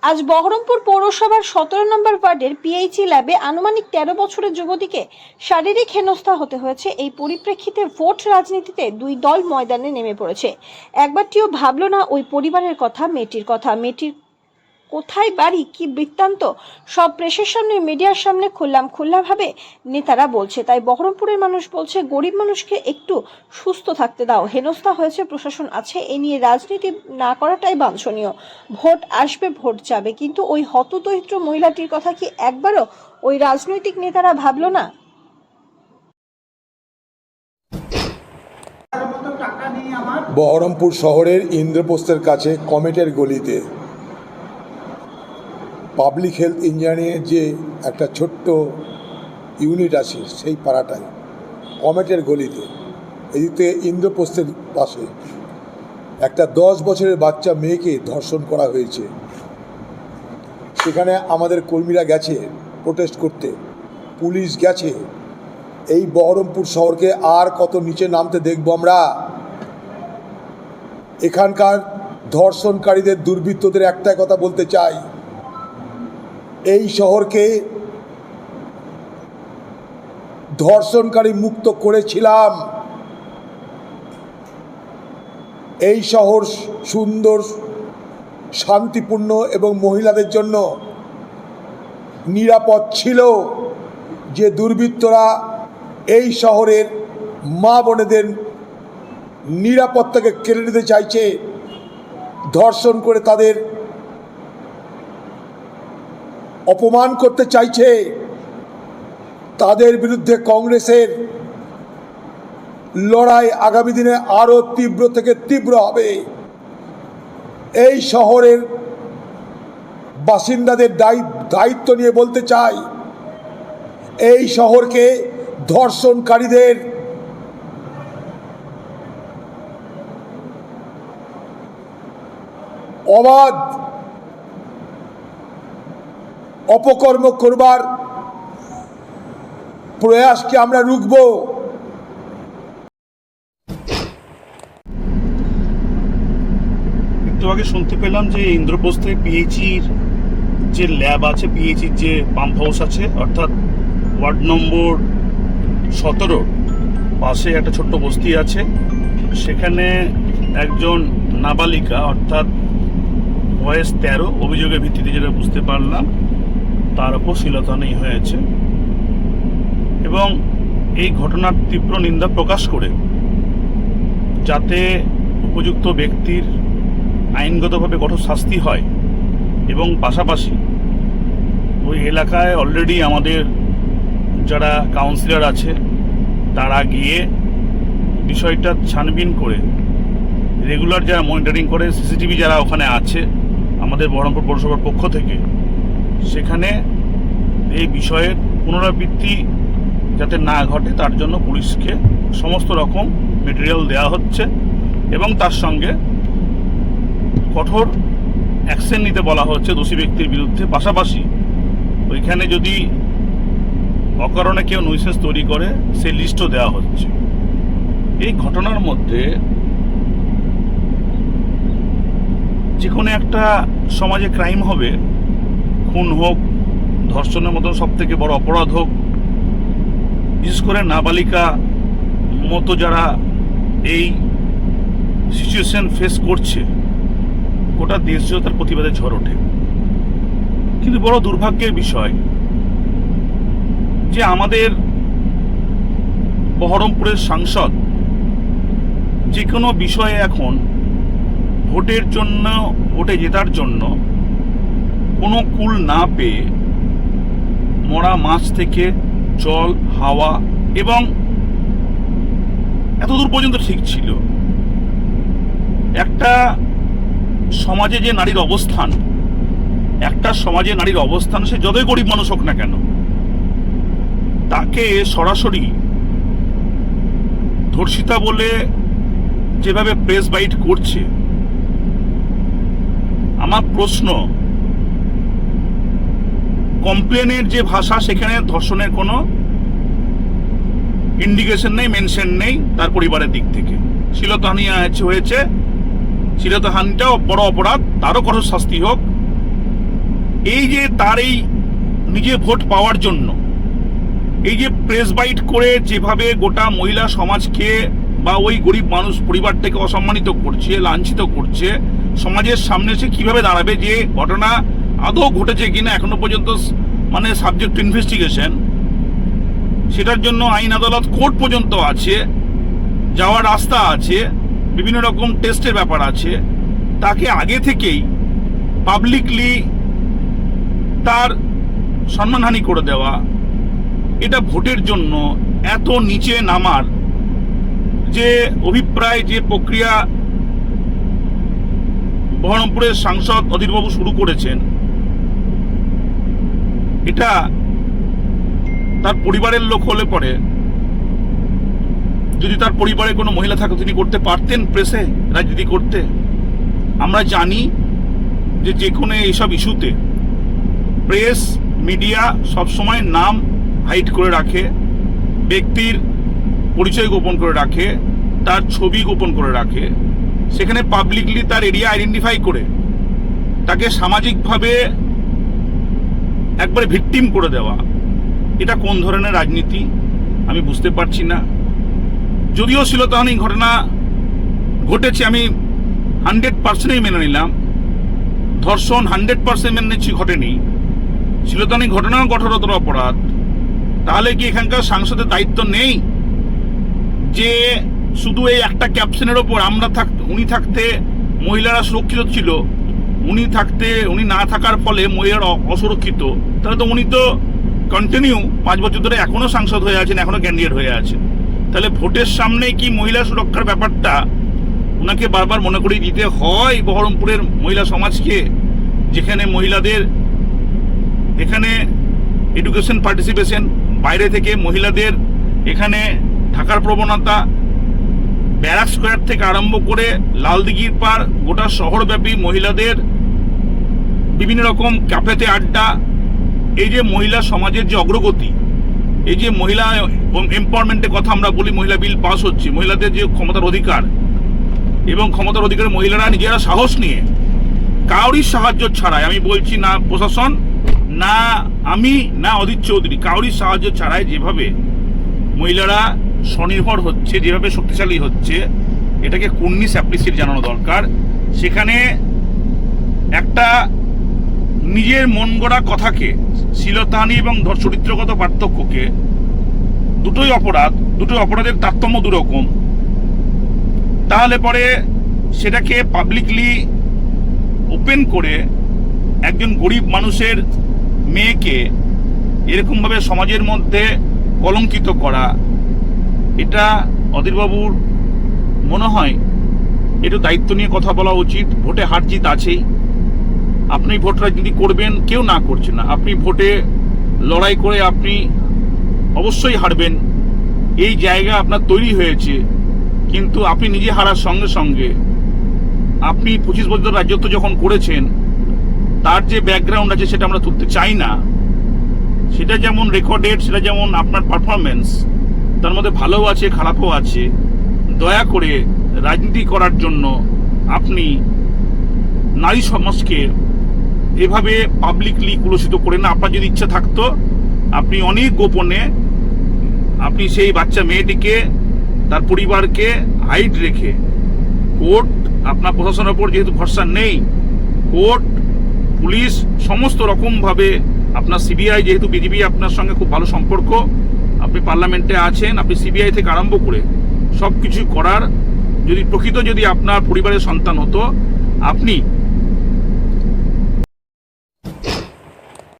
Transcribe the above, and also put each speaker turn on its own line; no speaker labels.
আজ বহরমপুর পৌরসভার 17 নম্বর ওয়ার্ডের পিএইচই ল্যাবে আনুমানিক 13 বছরের যুবতীকে শারীরিক হেনস্থা হতে হয়েছে। এই পরিপ্রেক্ষিতে ভোট রাজনীতিতে দুই দল ময়দানে নেমে পড়েছে। একবারটিও ভাবল না ওই পরিবারের কথা, মেয়েটির কোথায় বাড়ি, কি বৃত্তান্ত, সব প্রেসের সামনে, মিডিয়ার সামনে খোলাভাবে নেতারা বলছে। তাই বহরমপুরের মানুষ বলছে, গরিব মানুষকে একটু সুস্থ থাকতে দাও। হেনস্থা হয়েছে, প্রশাসন আছে, এ নিয়ে রাজনীতি না করাটাই বাঞ্ছনীয়। ভোট আসবে, ভোট যাবে, কিন্তু ওই হতদরিদ্র মহিলাটির কথা কি একবারও ওই রাজনৈতিক নেতারা ভাবল না?
বহরমপুর শহরের ইন্দ্রপ্রস্থের কাছে কমেটের গলিতে পাবলিক হেলথ ইঞ্জিনিয়ারিংয়ের যে একটা ছোট্ট ইউনিট আছে, সেই পাড়াটায় কমেটের গলিতে এদিক থেকে ইন্দ্রপ্রস্থের পাশে একটা 10 বছরের বাচ্চা মেয়েকে ধর্ষণ করা হয়েছে। সেখানে আমাদের কর্মীরা গেছে প্রোটেস্ট করতে, পুলিশ গেছে। এই বহরমপুর শহরকে আর কত নিচে নামতে দেখব আমরা? এখানকার ধর্ষণকারীদের, দুর্বৃত্তদের একটাই কথা বলতে চাই, এই শহরকে ধর্ষণকারী মুক্ত করেছিলাম। এই শহর সুন্দর, শান্তিপূর্ণ এবং মহিলাদের জন্য নিরাপদ ছিল। যে দুর্বৃত্তরা এই শহরের মা বোনেদের নিরাপত্তাকে কেড়ে নিতে চাইছে, ধর্ষণ করে তাদের অপমান করতে চাইছে, তাদের বিরুদ্ধে কংগ্রেসের লড়াই আগামী দিনে আরও তীব্র থেকে তীব্র হবে। এই শহরের বাসিন্দাদের দায়িত্ব নিয়ে বলতে চাই, এই শহরকে ধর্ষণকারীদের অবাধ অপকর্ম করবার প্রয়াসকে আমরা রুখব।
একটু আগে শুনতে পেলাম যে ইন্দ্রপ্রস্থে পিএইচির যে ল্যাব আছে, পিএইচির যে পাম্প হাউস আছে, অর্থাৎ ওয়ার্ড নম্বর 17 পাশে একটা ছোট্ট বস্তি আছে। সেখানে একজন নাবালিকা, অর্থাৎ বয়স 13, অভিযোগের ভিত্তিতে যেটা বুঝতে পারলাম, তার উপর শ্লীলতাহানি হয়েছে। এবং এই ঘটনার তীব্র নিন্দা প্রকাশ করে যাতে উপযুক্ত ব্যক্তির আইনগতভাবে কঠোর শাস্তি হয়, এবং পাশাপাশি ওই এলাকায় অলরেডি আমাদের যারা কাউন্সিলর আছে তারা গিয়ে বিষয়টা ছানবিন করে, রেগুলার যারা মনিটরিং করে, সিসিটিভি যারা ওখানে আছে আমাদের বহরমপুর পৌরসভার পক্ষ থেকে, সেখানে এই বিষয়ের পুনরাবৃত্তি যাতে না ঘটে তার জন্য পুলিশকে সমস্ত রকম মেটেরিয়াল দেওয়া হচ্ছে এবং তার সঙ্গে কঠোর অ্যাকশন নিতে বলা হচ্ছে দোষী ব্যক্তির বিরুদ্ধে। পাশাপাশি ওইখানে যদি অকারণে কেউ নুইসেন্স তৈরি করে সেই লিস্টও দেওয়া হচ্ছে। এই ঘটনার মধ্যে যে কোনো একটা সমাজে ক্রাইম হবে, খুন হোক, ধর্ষণের মতন সব থেকে বড় অপরাধ হোক, বিশেষ করে নাবালিকা মতো যারা এই সিচুয়েশন ফেস করছে, গোটা দেশ জুড়ে তার প্রতিবাদে ঝড় ওঠে। কিন্তু বড় দুর্ভাগ্যের বিষয় যে আমাদের বহরমপুরের সাংসদ যে কোনো বিষয়ে এখন ভোটে জেতার জন্য কোনো কুল না পেয়ে মরা মাছ থেকে জল, হাওয়া, এবং এতদূর পর্যন্ত ঠিক ছিল একটা সমাজে যে নারীর অবস্থান, সে যতই গরিব মানুষ হোক না কেন, তাকে সরাসরি ধর্ষিতা বলে যেভাবে প্রেস বাইট করছে, আমার প্রশ্ন, কমপ্লেনের যে ভাষা, সেখানে ধর্ষণের কোনো ইন্ডিকেশন নেই, মেনশন নেই তার পরিবারের দিক থেকে। শ্লীলতাহানি হয়েছে, শ্লীলতাহানিটাও বড় অপরাধ, তারও কঠোর শাস্তি হোক। এই যে তার এই নিজে ভোট পাওয়ার জন্য এই যে প্রেস বাইট করে যেভাবে গোটা মহিলা সমাজকে বা ওই গরিব মানুষ পরিবারটাকে অসম্মানিত করছে, লাঞ্ছিত করছে, সমাজের সামনে সে কিভাবে দাঁড়াবে, যে ঘটনা আদৌ ঘটেছে কিনা এখনো পর্যন্ত মানে সাবজেক্ট টু ইনভেস্টিগেশন, সেটার জন্য আইন আদালত কোর্ট পর্যন্ত আছে, যাওয়ার রাস্তা আছে, বিভিন্ন রকম টেস্টের ব্যাপার আছে, তাকে আগে থেকেই পাবলিকলি তার সম্মানহানি করে দেওয়া, এটা ভোটের জন্য এত নিচে নামার যে অভিপ্রায়, যে প্রক্রিয়া বহরমপুরের সাংসদ অধীরবাবু শুরু করেছেন, এটা তার পরিবারের লোক হলে পরে, যদি তার পরিবারে কোনো মহিলা থাকতো তিনি করতে পারতেন প্রেসে রাজনীতি করতে? আমরা জানি যে কোনো এইসব ইস্যুতে প্রেস মিডিয়া সবসময় নাম হাইড করে রাখে, ব্যক্তির পরিচয় গোপন করে রাখে, তার ছবি গোপন করে রাখে, সেখানে পাবলিকলি তার এরিয়া আইডেন্টিফাই করে তাকে সামাজিকভাবে একবারে ভিকটিম করে দেওয়া, এটা কোন ধরনের রাজনীতি আমি বুঝতে পারছি না। যদিও শ্লীলতাহানি ঘটনা ঘটেছে আমি 100% মেনে নিলাম, ধর্ষণ 100% মেনে নিচ্ছি ঘটেনি, শ্লীলতাহানি ঘটনাও কঠোরতর অপরাধ, তাহলে কি এখানকার সাংসদের দায়িত্ব নেই যে শুধু এই একটা ক্যাপশনের ওপর উনি থাকতে মহিলারা সুরক্ষিত ছিল, উনি না থাকার ফলে মহিলারা অসুরক্ষিত, তাহলে তো উনি তো কন্টিনিউ 5 বছর ধরে এখনো সাংসদ হয়ে আছেন, এখনো ক্যান্ডিডেট হয়ে আছেন, তাহলে ভোটের সামনে কি মহিলা সুরক্ষার ব্যাপারটা ওনাকে বারবার মনে করিয়ে দিতে হয় বহরমপুরের মহিলা সমাজকে, যেখানে মহিলাদের এখানে এডুকেশন পার্টিসিপেশন, বাইরে থেকে মহিলাদের এখানে থাকার প্রবণতা, ব্যারাক স্কোয়ার থেকে আরম্ভ করে লালদিঘির পার গোটা শহরব্যাপী মহিলাদের বিভিন্ন রকম ক্যাফেতে আড্ডা, এই যে মহিলা সমাজের যে অগ্রগতি, এই যে মহিলা এম্পাওয়ারমেন্টের কথা আমরা বলি, মহিলা বিল পাস হচ্ছে, মহিলাদের যে ক্ষমতার অধিকার, এবং ক্ষমতার অধিকারে মহিলারা নিজেরা সাহস নিয়ে কাউরির সাহায্য ছাড়াই, আমি বলছি না প্রশাসন, না আমি, না অধীর চৌধুরী, কাউরির সাহায্য ছাড়াই যেভাবে মহিলারা স্বনির্ভর হচ্ছে, যেভাবে শক্তিশালী হচ্ছে, এটাকে কুর্নিশ অ্যাপ্রিসিয়েট জানানো দরকার। সেখানে একটা নিজের মন গড়া কথাকে, শ্লীলতাহানি এবং চরিত্রগত পার্থক্যকে, দুটোই অপরাধের তারতম্য দুরকম, তাহলে পরে সেটাকে পাবলিকলি ওপেন করে একজন গরিব মানুষের মেয়েকে এরকমভাবে সমাজের মধ্যে কলঙ্কিত করা, এটা অধীরবাবুর মনে হয় একটু দায়িত্ব নিয়ে কথা বলা উচিত। ভোটে হার জিত আছেই, আপনি ভোট রাজনীতি করবেন, কেউ না করছে না, আপনি ভোটে লড়াই করে আপনি অবশ্যই হারবেন, এই জায়গা আপনার তৈরি হয়েছে, কিন্তু আপনি নিজে হারার সঙ্গে সঙ্গে আপনি 25 বছর রাজত্ব যখন করেছেন তার যে ব্যাকগ্রাউন্ড আছে সেটা আমরা তুলতে চাই না, সেটা যেমন রেকর্ডেড, সেটা যেমন আপনার পারফরমেন্স, তার মধ্যে ভালোও আছে খারাপও আছে। দয়া করে রাজনীতি করার জন্য আপনি নারী সমাজকে এভাবে পাবলিকলি কুলসিত করে না। আপনার যদি ইচ্ছা থাকতো আপনি অনেক গোপনে আপনি সেই বাচ্চা মেয়েটিকে, তার পরিবারকে হাইড রেখে, কোর্ট আপনার প্রশাসনের ওপর যেহেতু ভরসা নেই, কোর্ট পুলিশ সমস্ত রকমভাবে, আপনার সিবিআই যেহেতু বিজেপি আপনার সঙ্গে খুব ভালো সম্পর্ক, আপনি পার্লামেন্টে আছেন, আপনি সিবিআই থেকে আরম্ভ করে সব কিছু করার, যদি প্রকৃত যদি আপনার পরিবারের সন্তান হতো, আপনি